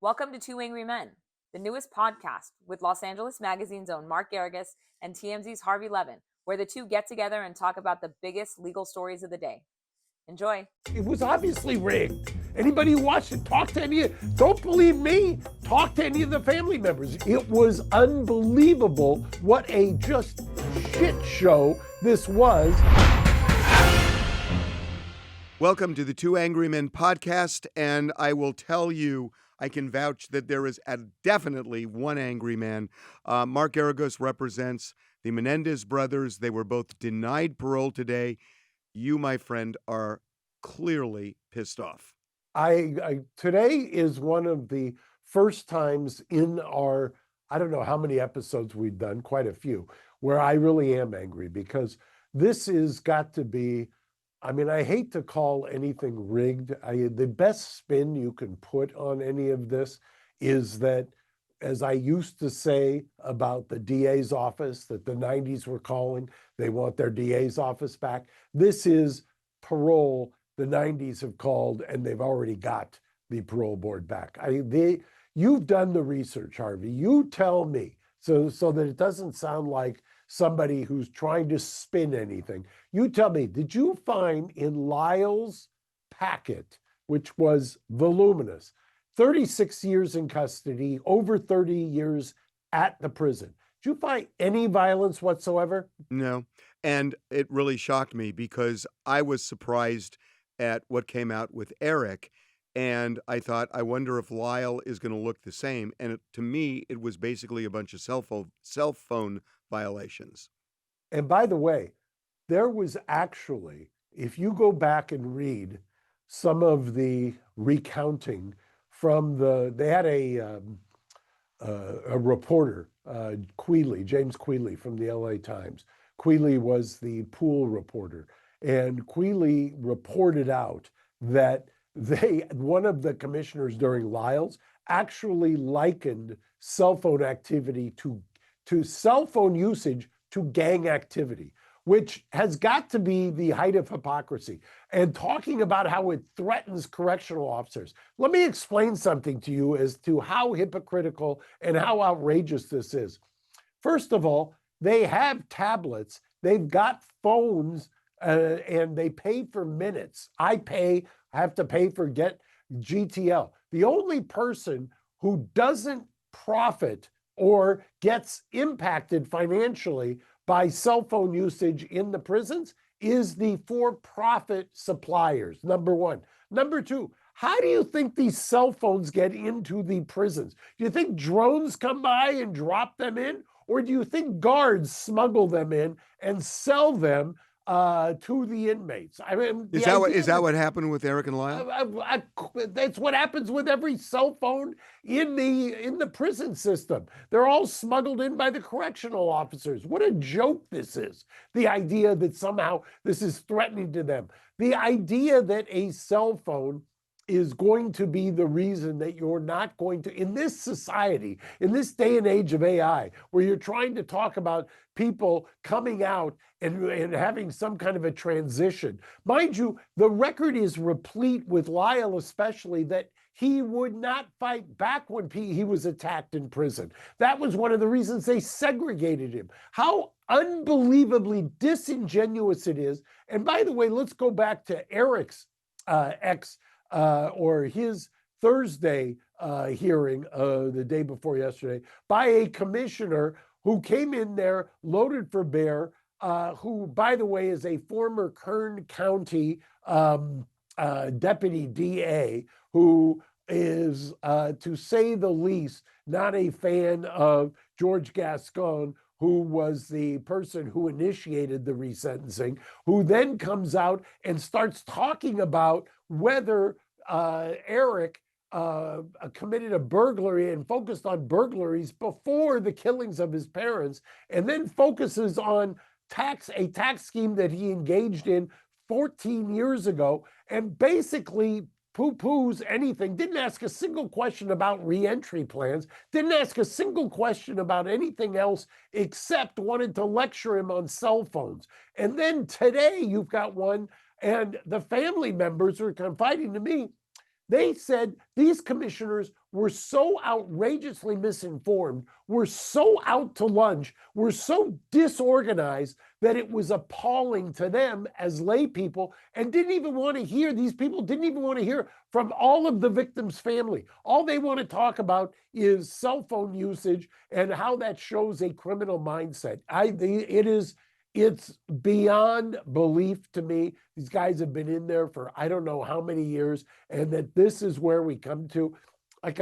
Welcome to Two Angry Men, the newest podcast with Los Angeles Magazine's own Mark Geragos and TMZ's Harvey Levin, where the two get together and talk about the biggest legal stories of the day. Enjoy. It was obviously rigged. Anybody who watched it, talk to any, don't believe me, talk to any of the family members. It was unbelievable what a just shit show this was. Welcome to the Two Angry Men podcast, and I will tell you, I can vouch that there is definitely one angry man. Mark Geragos represents the Menendez Brothers. They were both denied parole today. You, my friend, are clearly pissed off. Today is one of the first times in our, I don't know how many episodes we've done, quite a few, where I really am angry, because this has got to be, I mean, I hate to call anything rigged. The best spin you can put on any of this is that, as I used to say about the DA's office, that the 90s were calling, they want their DA's office back. This is parole. The 90s have called, and they've already got the parole board back. You've done the research, Harvey. You tell me, so that it doesn't sound like somebody who's trying to spin anything. You tell me, did you find in Lyle's packet, which was voluminous, 36 years in custody, over 30 years at the prison, did you find any violence whatsoever? No, and it really shocked me because I was surprised at what came out with Erik, and I thought, I wonder if Lyle is going to look the same. And to me, it was basically a bunch of cell phone violations. And by the way, there was actually, if you go back and read some of the recounting from they had a reporter, James Quealy from the LA Times. Quealy was the pool reporter, and Quealy reported out that one of the commissioners during Lyle's actually likened cell phone activity to cell phone usage to gang activity, which has got to be the height of hypocrisy. And talking about how it threatens correctional officers. Let me explain something to you as to how hypocritical and how outrageous this is. First of all, they have tablets, they've got phones, and they pay for minutes. I have to pay for get GTL. The only person who doesn't profit or gets impacted financially by cell phone usage in the prisons is the for-profit suppliers, number one. Number two, how do you think these cell phones get into the prisons? Do you think drones come by and drop them in? Or do you think guards smuggle them in and sell them to the inmates? I mean, is that what happened with Erik and Lyle? That's what happens with every cell phone in the prison system. They're all smuggled in by the correctional officers. What a joke this is. The idea that somehow this is threatening to them. The idea that a cell phone is going to be the reason that you're not going to, in this society, in this day and age of AI, where you're trying to talk about people coming out and having some kind of a transition. Mind you, the record is replete with Lyle, especially, that he would not fight back when he was attacked in prison. That was one of the reasons they segregated him. How unbelievably disingenuous it is. And by the way, let's go back to Erik's his Thursday hearing the day before yesterday by a commissioner who came in there loaded for bear, who, by the way, is a former Kern County deputy DA, who is, to say the least, not a fan of George Gascon, who was the person who initiated the resentencing, who then comes out and starts talking about whether Erik committed a burglary and focused on burglaries before the killings of his parents, and then focuses on a tax scheme that he engaged in 14 years ago, and basically poo-poos anything, didn't ask a single question about reentry plans, didn't ask a single question about anything else except wanted to lecture him on cell phones. And then today you've got one, and the family members are confiding to me, they said these commissioners were so outrageously misinformed, were so out to lunch, were so disorganized that it was appalling to them as lay people, and didn't even want to hear, these people didn't even want to hear from all of the victims' family. All they want to talk about is cell phone usage and how that shows a criminal mindset. It's beyond belief to me. These guys have been in there for I don't know how many years, and that this is where we come to. Like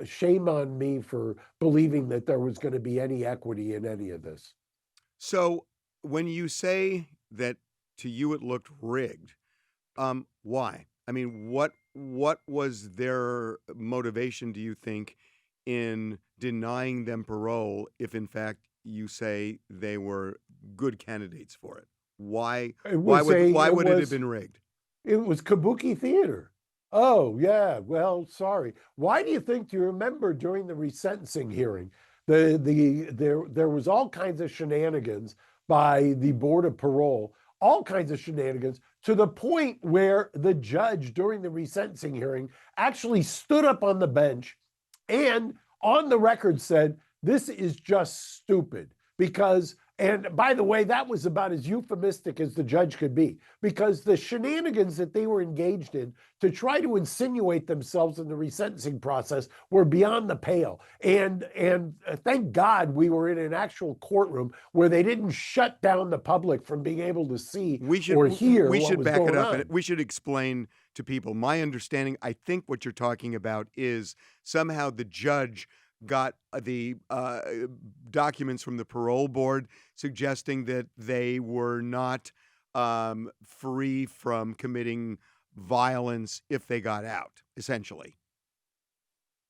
shame on me for believing that there was going to be any equity in any of this. So when you say that to you it looked rigged, why? I mean, what was their motivation, do you think, in denying them parole if in fact you say they were good candidates for it? Why would it have been rigged? It was kabuki theater. Oh, yeah. Well, sorry. Why do you think, do you remember during the resentencing hearing, there was all kinds of shenanigans by the Board of Parole, all kinds of shenanigans, to the point where the judge during the resentencing hearing actually stood up on the bench and on the record said, this is just stupid because, and by the way, that was about as euphemistic as the judge could be, because the shenanigans that they were engaged in to try to insinuate themselves in the resentencing process were beyond the pale. And thank God we were in an actual courtroom where they didn't shut down the public from being able to see or hear we what should was back going it up on. and we should explain to people. My understanding, I think what you're talking about is somehow the judge got the documents from the parole board suggesting that they were not free from committing violence if they got out, essentially.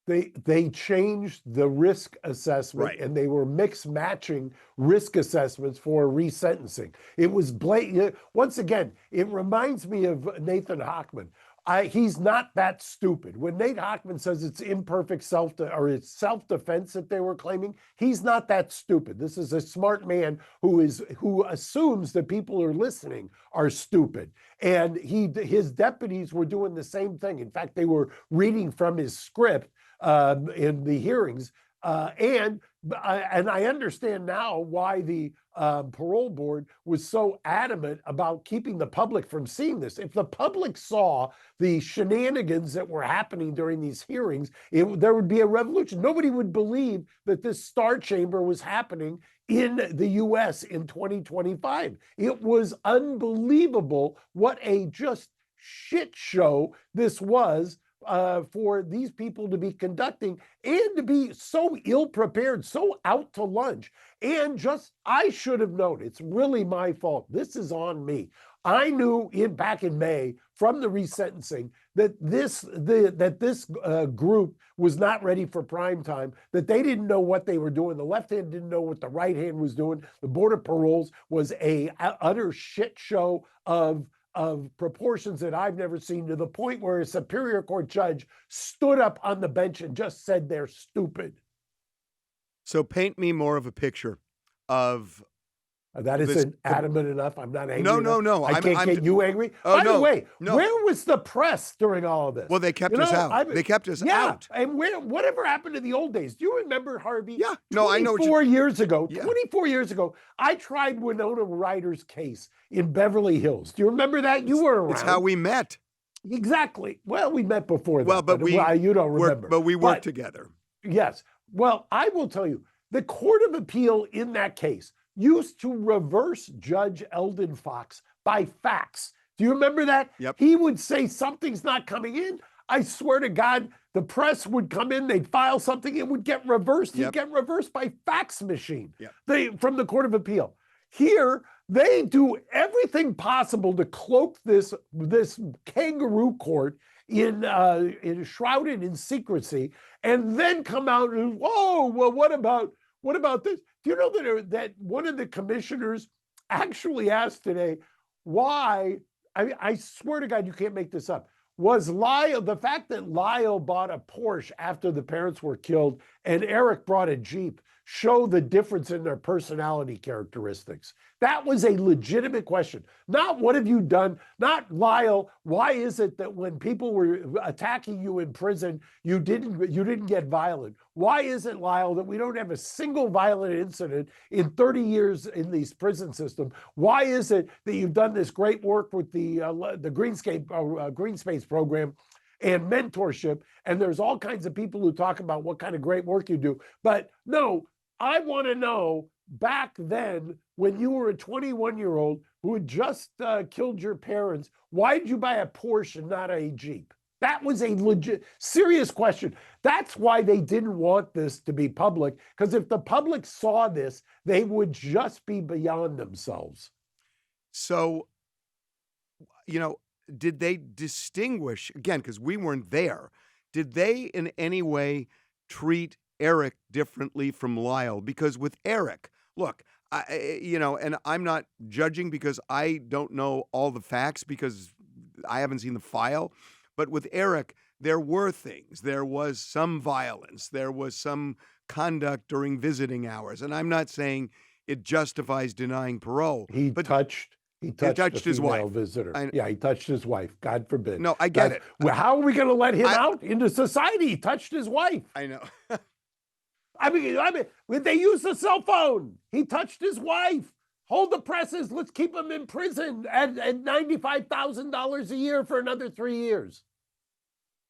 They changed the risk assessment, Right. and they were mix matching risk assessments for resentencing. It was blatant. Once again, it reminds me of Nathan Hochman. He's not that stupid. When Nate Hochman says it's imperfect it's self-defense that they were claiming, he's not that stupid. This is a smart man who assumes that people who are listening are stupid. And his deputies were doing the same thing. In fact, they were reading from his script in the hearings. And I understand now why the parole board was so adamant about keeping the public from seeing this. If the public saw the shenanigans that were happening during these hearings, there would be a revolution. Nobody would believe that this star chamber was happening in the US in 2025. It was unbelievable what a just shit show this was for these people to be conducting, and to be so ill-prepared, so out to lunch. And I should have known. It's really my fault. This is on me. I knew back in May from the resentencing that this group was not ready for prime time, that they didn't know what they were doing. The left hand didn't know what the right hand was doing. The Board of Paroles was a utter shit show of proportions that I've never seen, to the point where a Superior Court judge stood up on the bench and just said they're stupid. So paint me more of a picture of that isn't adamant enough. I'm not angry. No. I can't get you angry. Oh, By no, the way, no. Where was the press during all of this? Well, they kept us out. They kept us out. And whatever happened to the old days? Do you remember, Harvey? Yeah. No, I know. 24 years ago, I tried Winona Ryder's case in Beverly Hills. Do you remember that? You were around. It's how we met. Exactly. Well, we met before that. Well, but you don't remember. But we worked together. Yes. Well, I will tell you, the Court of Appeal in that case used to reverse Judge Eldon Fox by fax. Do you remember that? Yep. He would say something's not coming in. I swear to God, the press would come in, they'd file something, it would get reversed. Yep. It'd get reversed by fax machine. Yep. From the Court of Appeal. Here, they do everything possible to cloak this kangaroo court in shrouded in secrecy, and then come out and, whoa, well, what about this? Do you know that one of the commissioners actually asked today why, I swear to God, you can't make this up, was the fact that Lyle bought a Porsche after the parents were killed and Eric brought a Jeep, show the difference in their personality characteristics? That was a legitimate question. Not what have you done? Not Lyle, why is it that when people were attacking you in prison, you didn't get violent? Why is it, Lyle, that we don't have a single violent incident in 30 years in these prison system? Why is it that you've done this great work with the Green Space program and mentorship, and there's all kinds of people who talk about what kind of great work you do? But no, I want to know, back then when you were a 21-year-old who had just killed your parents, why did you buy a Porsche and not a Jeep? That was a legit, serious question. That's why they didn't want this to be public, because if the public saw this, they would just be beyond themselves. So, did they distinguish, again, because we weren't there, did they in any way treat Erik differently from Lyle? Because with Erik, look, and I'm not judging because I don't know all the facts because I haven't seen the file. But with Erik, there were things. There was some violence. There was some conduct during visiting hours. And I'm not saying it justifies denying parole. He touched his wife. Visitor. Yeah, he touched his wife. God forbid. No, I get it. Well, how are we going to let him out into society? He touched his wife. I know. I mean, they use the cell phone. He touched his wife. Hold the presses. Let's keep him in prison at $95,000 a year for another 3 years.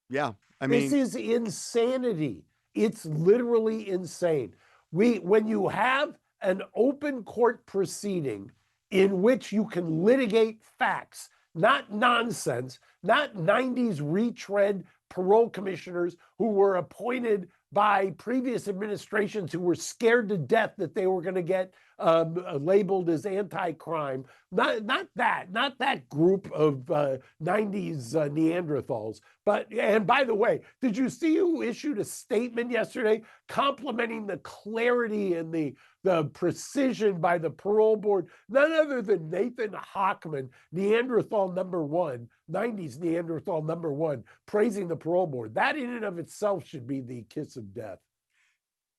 Yeah, I mean, this is insanity. It's literally insane. When you have an open court proceeding in which you can litigate facts, not nonsense, not 90s retread parole commissioners who were appointed by previous administrations who were scared to death that they were going to get labeled as anti-crime. Not that group of 90s Neanderthals. And by the way, did you see who issued a statement yesterday complimenting the clarity and the precision by the parole board? None other than Nathan Hochman, Neanderthal number one, 90s Neanderthal number one, praising the parole board. That in and of itself should be the kiss of death.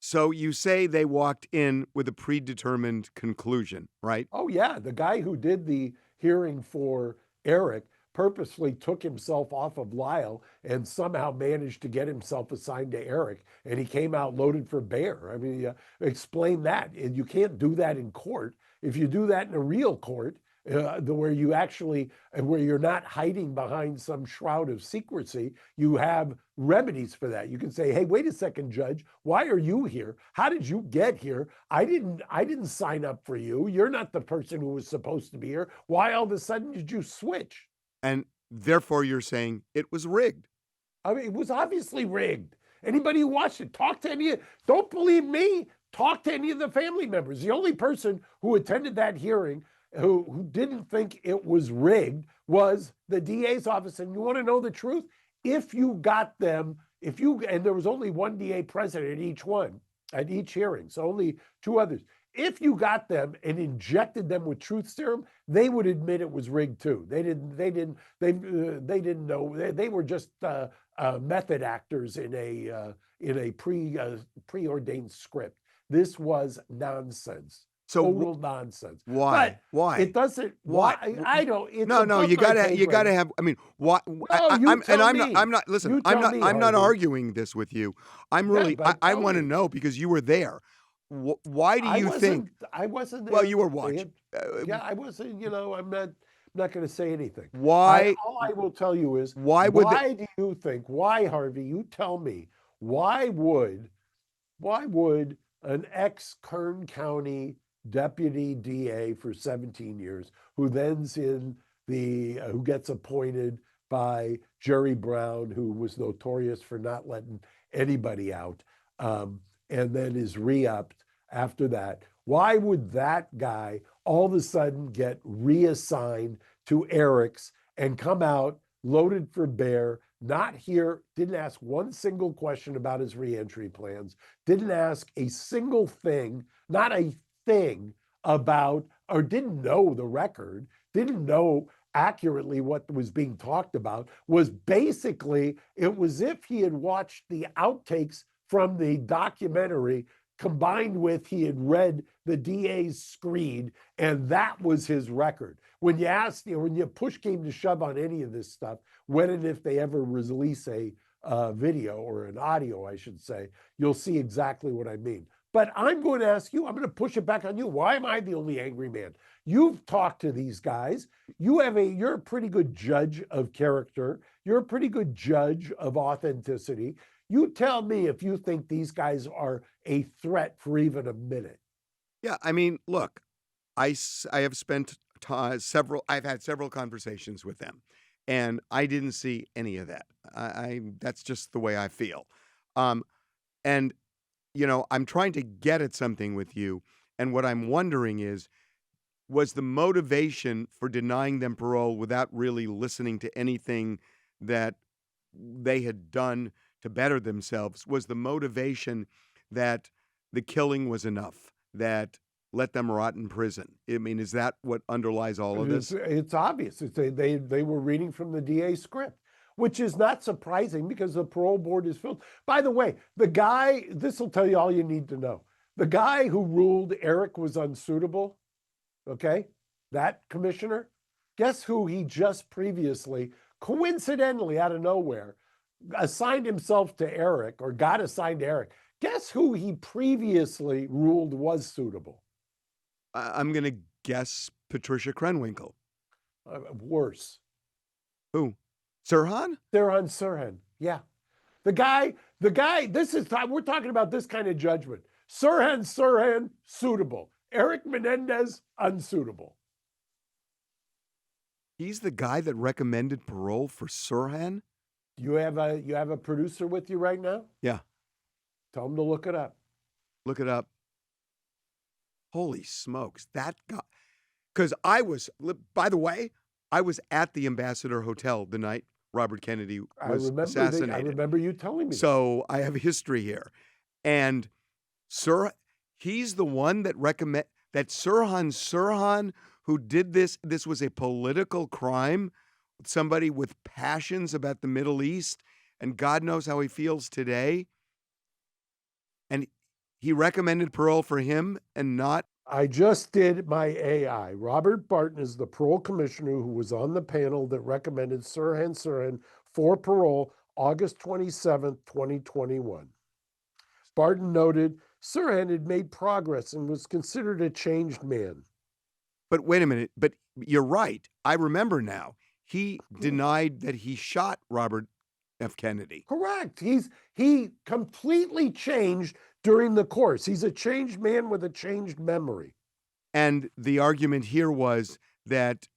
So you say they walked in with a predetermined conclusion, right? Oh, yeah. The guy who did the hearing for Erik purposely took himself off of Lyle and somehow managed to get himself assigned to Erik, and he came out loaded for bear. I mean, explain that. And you can't do that in court. If you do that in a real court, where you're not hiding behind some shroud of secrecy, you have remedies for that. You can say, hey, wait a second, judge, why are you here? How did you get here? I didn't sign up for you. You're not the person who was supposed to be here. Why all of a sudden did you switch? And therefore you're saying it was rigged. I mean, it was obviously rigged. Anybody who watched it, don't believe me, talk to any of the family members. The only person who attended that hearing who didn't think it was rigged was the DA's office. And you want to know the truth? If you got them, and there was only one DA present at each hearing, so only two others. If you got them and injected them with truth serum, they would admit it was rigged too. They didn't know. They were just method actors in a preordained script. This was nonsense. So total nonsense. Why? But why? It doesn't. Why? I don't. It's no. You gotta have. I mean, why? I'm not. Listen, I'm not arguing this with you. I'm really. I want to know because you were there. Why do you think? I wasn't there. Well, you were watching. Yeah, I wasn't. I'm not going to say anything. Why? All I will tell you is why do you think? Why, Harvey? You tell me. Why would an ex-Kern County deputy DA for 17 years, who gets appointed by Jerry Brown, who was notorious for not letting anybody out, and then is re-upped after that. Why would that guy all of a sudden get reassigned to Erik's and come out loaded for bear, not here, didn't ask one single question about his reentry plans, didn't ask a single thing, not a thing about, or didn't know the record, didn't know accurately what was being talked about, was basically, it was if he had watched the outtakes from the documentary combined with he had read the DA's screed, and that was his record. When you asked, when you push came to shove on any of this stuff, when and if they ever release a video or an audio, I should say, you'll see exactly what I mean. But I'm going to ask you, I'm going to push it back on you. Why am I the only angry man? You've talked to these guys. You're a pretty good judge of character. You're a pretty good judge of authenticity. You tell me if you think these guys are a threat for even a minute. Yeah, I mean, look, I have spent I've had several conversations with them, and I didn't see any of that. That's just the way I feel. And I'm trying to get at something with you, and what I'm wondering is, was the motivation for denying them parole without really listening to anything that they had done to better themselves, was the motivation that the killing was enough, that let them rot in prison? I mean, is that what underlies all of this? It's obvious. They were reading from the DA script, which is not surprising because the parole board is filled. By the way, the guy, this will tell you all you need to know. The guy who ruled Erik was unsuitable, okay, that commissioner, guess who he just previously, coincidentally out of nowhere, assigned himself to Erik, or got assigned to Erik. Guess who he previously ruled was suitable? I'm going to guess Patricia Krenwinkel. Worse. Who? Sirhan? Sirhan. Yeah. The guy, we're talking about this kind of judgment. Sirhan, suitable. Erik Menendez, unsuitable. He's the guy that recommended parole for Sirhan? You have a producer with you right now? Yeah. Tell him to look it up. Look it up. Holy smokes. That guy. Because by the way, I was at the Ambassador Hotel the night Robert Kennedy was assassinated. I remember you telling me. So I have a history here. And he's the one that Sirhan, who did this was a political crime, somebody with passions about the Middle East, and God knows how he feels today. And he recommended parole for him and not. I just did my AI. Robert Barton is the parole commissioner who was on the panel that recommended Sirhan for parole August 27th, 2021. Barton noted Sirhan had made progress and was considered a changed man. But wait a minute. But you're right. I remember now. He denied that he shot Robert F. Kennedy. Correct. He completely changed during the course. He's a changed man with a changed memory. And the argument here was that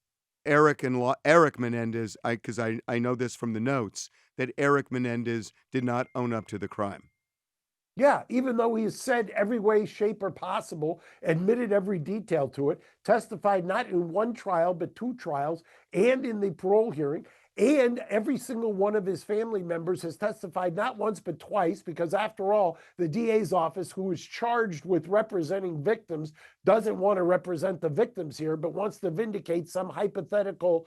Erik Menendez, because I know this from the notes, that Erik Menendez did not own up to the crime. Yeah, even though he has said every way, shape, or possible, admitted every detail to it, testified not in one trial, but 2 trials, and in the parole hearing, and every single one of his family members has testified not once, but twice, because after all, the DA's office, who is charged with representing victims, doesn't want to represent the victims here, but wants to vindicate some hypothetical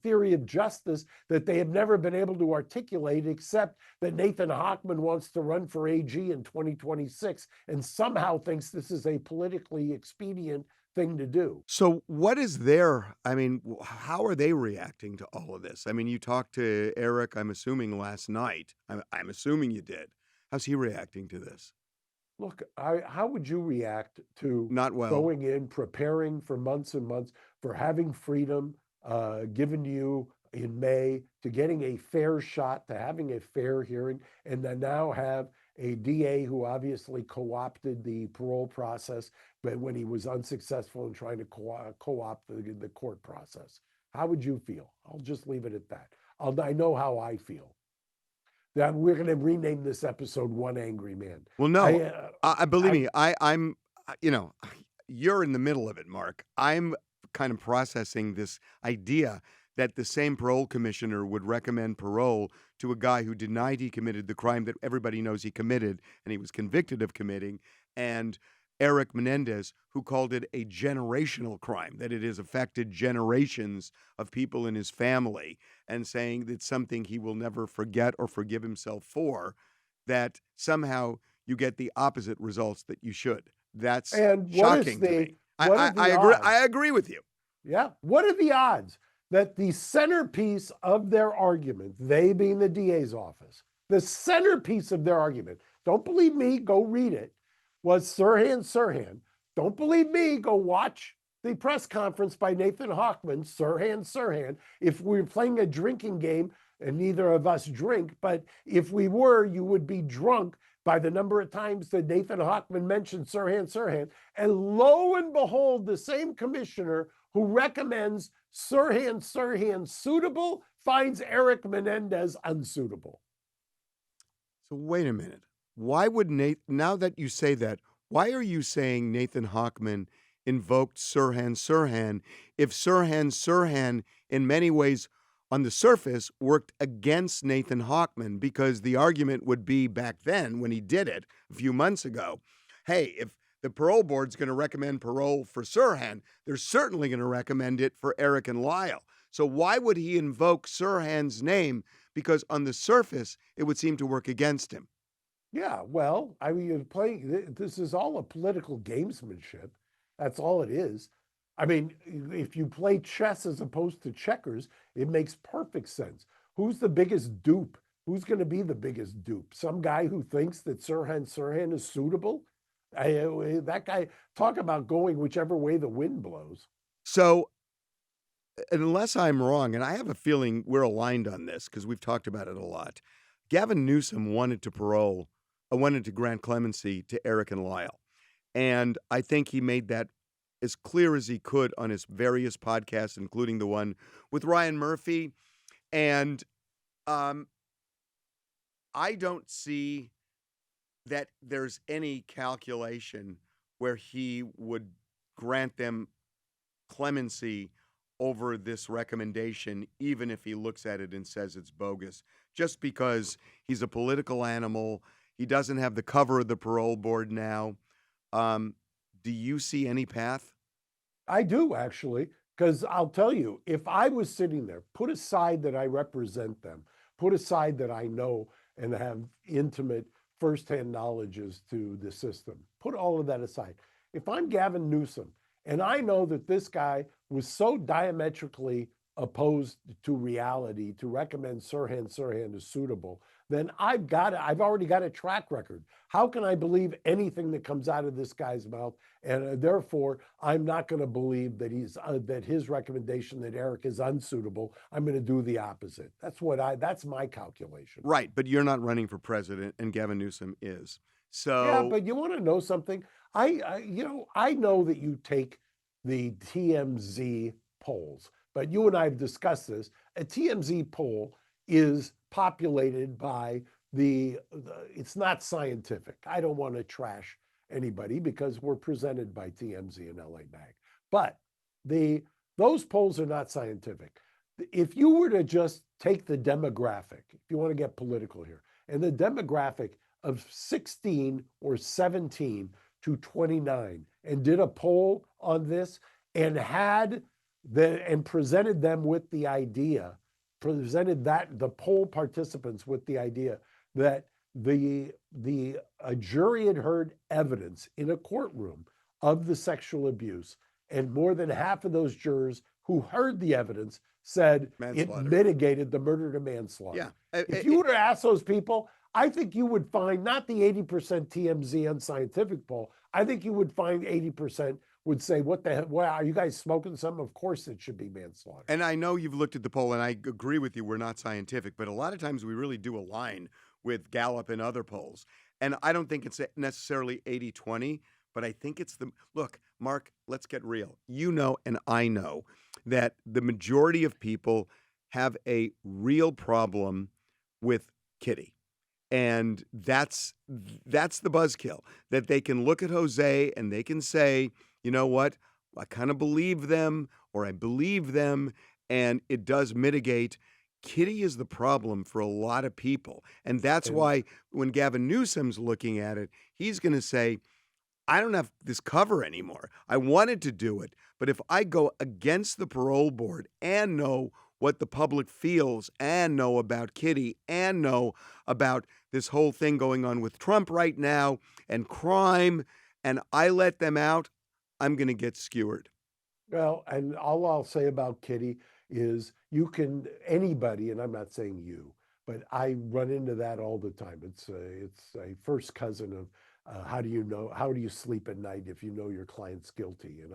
theory of justice that they have never been able to articulate, except that Nathan Hochman wants to run for AG in 2026 and somehow thinks this is a politically expedient thing to do. So how are they reacting to all of this? I mean, you talked to Erik, I'm assuming last night. I'm assuming you did. How's he reacting to this? Look, how would you react to not well going in, preparing for months and months, for having freedom given to you in May, to getting a fair shot, to having a fair hearing, and then now have a DA who obviously co-opted the parole process, but when he was unsuccessful in trying to co-opt the court process? How would you feel? I'll just leave it at that. I know how I feel. That we're going to rename this episode "One Angry Man." Well, no, I believe me. I'm, you're in the middle of it, Mark. I'm kind of processing this idea that the same parole commissioner would recommend parole to a guy who denied he committed the crime that everybody knows he committed and he was convicted of committing, and Erik Menendez, who called it a generational crime, that it has affected generations of people in his family, and saying that something he will never forget or forgive himself for, that somehow you get the opposite results that you should. That's And shocking to me. what are the I agree. odds? I agree with you. Yeah. What are the odds that the centerpiece of their argument, they being the DA's office, the centerpiece of their argument, don't believe me, go read it, was Sirhan. Don't believe me, go watch the press conference by Nathan Hochman, Sirhan. If we're playing a drinking game, and neither of us drink, but if we were, you would be drunk by the number of times that Nathan Hochman mentioned Sirhan. And lo and behold, the same commissioner who recommends Sirhan suitable finds Erik Menendez unsuitable. So wait a minute. Why would now that you say that, why are you saying Nathan Hochman invoked Sirhan if Sirhan in many ways on the surface worked against Nathan Hochman? Because the argument would be back then when he did it a few months ago, hey, if the parole board's going to recommend parole for Sirhan, they're certainly going to recommend it for Erik and Lyle. So why would he invoke Sirhan's name? Because on the surface, it would seem to work against him. Yeah, well, I mean, you're playing, this is all a political gamesmanship. That's all it is. I mean, if you play chess as opposed to checkers, it makes perfect sense. Who's the biggest dupe? Who's going to be the biggest dupe? Some guy who thinks that Sirhan is suitable? That guy, talk about going whichever way the wind blows. So, unless I'm wrong, and I have a feeling we're aligned on this because we've talked about it a lot, Gavin Newsom wanted to grant clemency to Erik and Lyle. And I think he made that as clear as he could on his various podcasts, including the one with Ryan Murphy. And I don't see that there's any calculation where he would grant them clemency over this recommendation, even if he looks at it and says it's bogus, just because he's a political animal. He doesn't have the cover of the parole board now. Do you see any path? I do, actually, because I'll tell you, if I was sitting there, put aside that I represent them, put aside that I know and have intimate firsthand knowledge as to the system, put all of that aside. If I'm Gavin Newsom and I know that this guy was so diametrically opposed to reality to recommend Sirhan is suitable, then I've already got a track record. How can I believe anything that comes out of this guy's mouth? And therefore, I'm not going to believe that that his recommendation that Erik is unsuitable. I'm going to do the opposite. That's my calculation. Right, but you're not running for president, and Gavin Newsom is. So yeah, but you want to know something? I know that you take the TMZ polls, but you and I have discussed this. A TMZ poll is populated by it's not scientific. I don't want to trash anybody because we're presented by TMZ and LA Mag. But those polls are not scientific. If you were to just take the demographic, if you want to get political here, and the demographic of 16 or 17 to 29, and did a poll on this and presented them with the idea, the poll participants with the idea that a jury had heard evidence in a courtroom of the sexual abuse, and more than half of those jurors who heard the evidence said it mitigated the murder to manslaughter. Yeah. If you were to ask those people, I think you would find not the 80% TMZ unscientific poll. I think you would find 80% would say, what the hell, well, are you guys smoking something? Of course it should be manslaughter. And I know you've looked at the poll, and I agree with you, we're not scientific, but a lot of times we really do align with Gallup and other polls. And I don't think it's necessarily 80-20, but I think it's look, Mark, let's get real. You know, and I know that the majority of people have a real problem with Kitty. And that's the buzzkill, that they can look at Jose and they can say, you know what, I kind of believe them, or I believe them, and it does mitigate. Kitty is the problem for a lot of people. And that's why when Gavin Newsom's looking at it, he's going to say, I don't have this cover anymore. I wanted to do it, but if I go against the parole board and know what the public feels and know about Kitty and know about this whole thing going on with Trump right now and crime, and I let them out, I'm going to get skewered. Well, and all I'll say about Kitty is anybody, and I'm not saying you, but I run into that all the time. It's a first cousin of how do you sleep at night if you know your client's guilty? And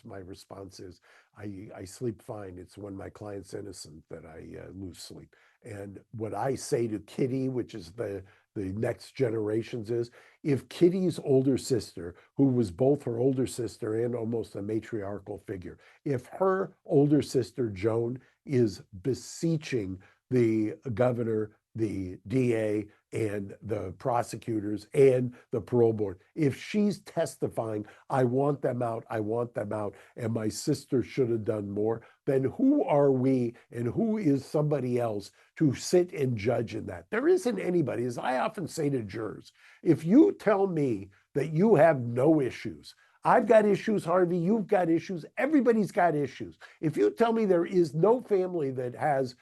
my response is, I sleep fine. It's when my client's innocent that I lose sleep. And what I say to Kitty, which is the next generations, is if Kitty's older sister, who was both her older sister and almost a matriarchal figure, if her older sister Joan is beseeching the governor, the DA, and the prosecutors and the parole board, if she's testifying, I want them out, and my sister should have done more, then who are we and who is somebody else to sit and judge in that? There isn't anybody. As I often say to jurors, if you tell me that you have no issues, I've got issues, Harvey, you've got issues, everybody's got issues. If you tell me there is no family that has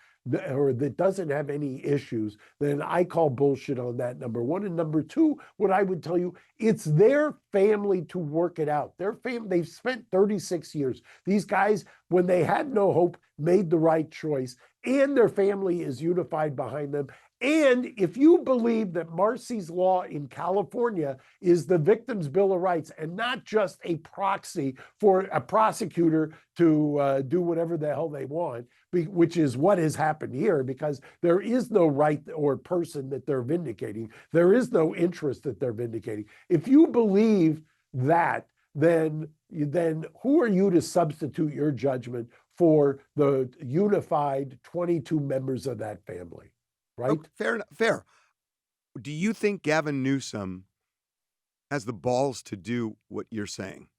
or that doesn't have any issues, then I call bullshit on that, number one. And number two, what I would tell you, it's their family to work it out. Their family, they've spent 36 years. These guys, when they had no hope, made the right choice, and their family is unified behind them. And if you believe that Marsy's Law in California is the Victims' Bill of Rights and not just a proxy for a prosecutor to do whatever the hell they want, which is what has happened here, because there is no right or person that they're vindicating. There is no interest that they're vindicating. If you believe that, then who are you to substitute your judgment for the unified 22 members of that family? Right? Okay, fair enough. Fair. Do you think Gavin Newsom has the balls to do what you're saying?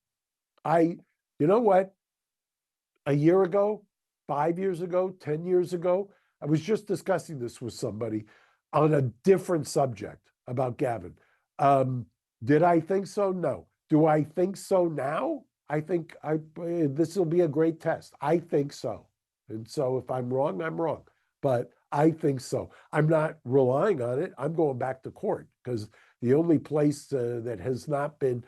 You know what? A year ago, 5 years ago, 10 years ago, I was just discussing this with somebody on a different subject about Gavin. Did I think so? No. Do I think so now? I think this will be a great test. I think so. And so if I'm wrong, I'm wrong. But I think so. I'm not relying on it. I'm going back to court, because the only place that has not been,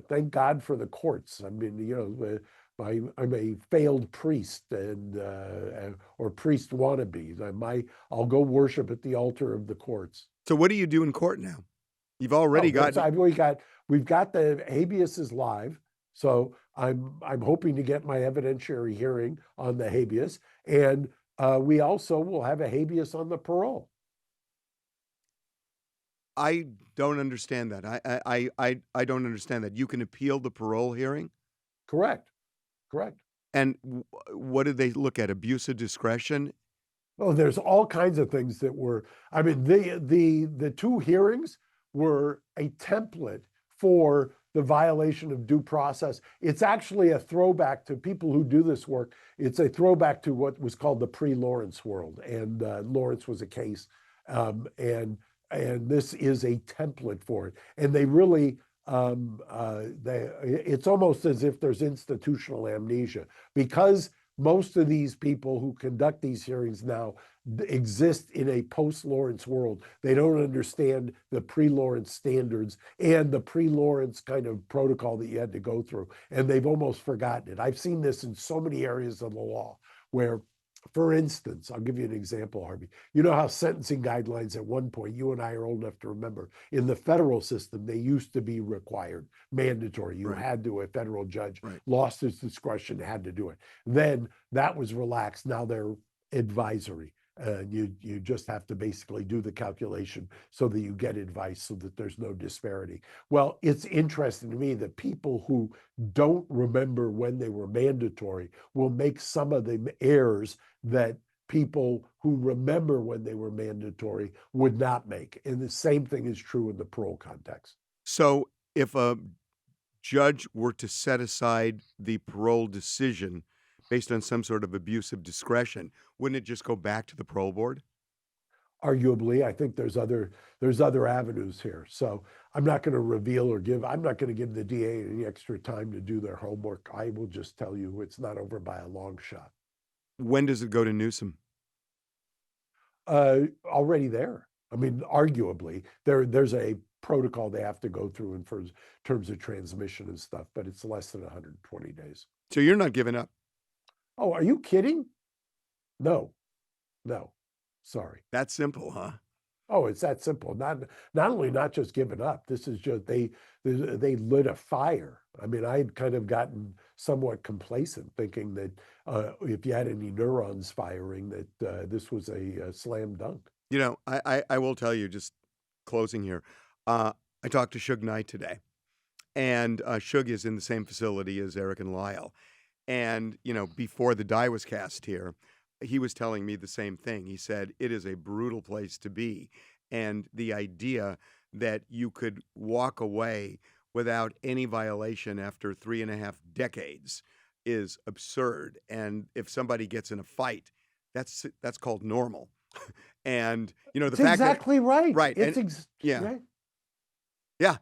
thank God for the courts. I mean, I'm a failed priest or priest wannabe. I'll go worship at the altar of the courts. So what do you do in court now? You've already we've got the habeas is live. So I'm hoping to get my evidentiary hearing on the habeas, and we also will have a habeas on the parole. I don't understand that. I don't understand that. You can appeal the parole hearing? Correct. And what did they look at? Abuse of discretion? Oh, there's all kinds of things that were. I mean, the two hearings were a template for the violation of due process. It's actually a throwback to people who do this work. It's a throwback to what was called the pre-Lawrence world, and Lawrence was a case, and this is a template for it. And they really, it's almost as if there's institutional amnesia, because most of these people who conduct these hearings now exist in a post-Lawrence world. They don't understand the pre-Lawrence standards and the pre-Lawrence kind of protocol that you had to go through, and they've almost forgotten it. I've seen this in so many areas of the law where, for instance, I'll give you an example, Harvey. You know how sentencing guidelines at one point, you and I are old enough to remember, in the federal system, they used to be required, mandatory. You had to, a federal judge lost his discretion, had to do it. Then that was relaxed. Now they're advisory. You just have to basically do the calculation so that you get advice, so that there's no disparity. Well, it's interesting to me that people who don't remember when they were mandatory will make some of the errors that people who remember when they were mandatory would not make. And the same thing is true in the parole context. So if a judge were to set aside the parole decision based on some sort of abuse of discretion, wouldn't it just go back to the parole board? Arguably, I think there's other avenues here. So I'm not going to reveal I'm not going to give the DA any extra time to do their homework. I will just tell you it's not over by a long shot. When does it go to Newsom? Already there. I mean, arguably, there's a protocol they have to go through in terms of transmission and stuff, but it's less than 120 days. So you're not giving up. Oh, are you kidding? No, sorry. That simple, huh? Oh, it's that simple. Not only not just giving up. This is just they lit a fire. I mean, I had kind of gotten somewhat complacent, thinking that if you had any neurons firing, that this was a slam dunk. You know, I will tell you, just closing here. I talked to Suge Knight today, and Suge is in the same facility as Erik and Lyle. And, you know, before the die was cast here, he was telling me the same thing. He said, it is a brutal place to be. And the idea that you could walk away without any violation after 3.5 decades is absurd. And if somebody gets in a fight, that's called normal. And, you know, the It's fact exactly that, right. right. It's yeah. right. Yeah.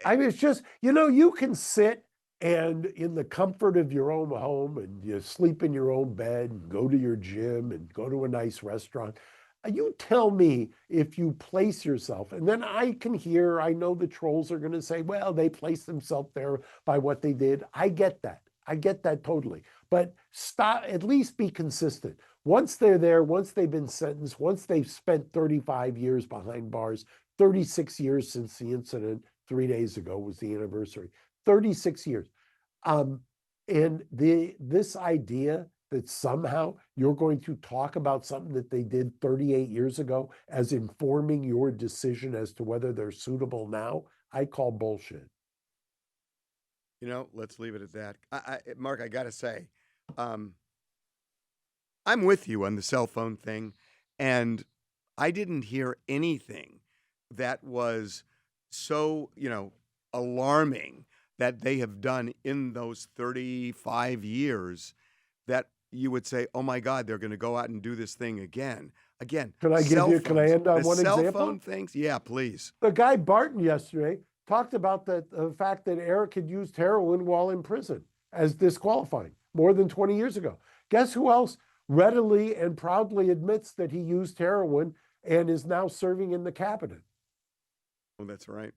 I mean, it's just, you know, you can sit and in the comfort of your own home and you sleep in your own bed and go to your gym and go to a nice restaurant. You tell me if you place yourself, and then I know the trolls are going to say, well, they placed themselves there by what they did. I get that. I get that totally. But stop, at least be consistent. Once they're there, once they've been sentenced, once they've spent 35 years behind bars, 36 years since the incident 3 days ago was the anniversary, 36 years. And this idea that somehow you're going to talk about something that they did 38 years ago as informing your decision as to whether they're suitable now, I call bullshit. You know, let's leave it at that. Mark, I got to say, I'm with you on the cell phone thing, and I didn't hear anything that was so, you know, alarming that they have done in those 35 years that you would say, oh my God, they're going to go out and do this thing again. Again, can I end on one example? Cell phone things? Yeah, please. The guy Barton yesterday talked about the fact that Erik had used heroin while in prison as disqualifying more than 20 years ago. Guess who else readily and proudly admits that he used heroin and is now serving in the cabinet? Oh, that's right.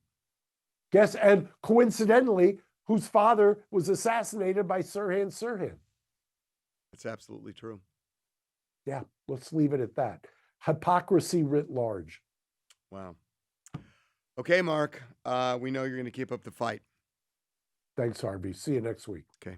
Guess, and coincidentally, whose father was assassinated by Sirhan Sirhan. It's absolutely true. Yeah, let's leave it at that. Hypocrisy writ large. Wow. Okay, Mark, we know you're going to keep up the fight. Thanks, Harvey. See you next week. Okay.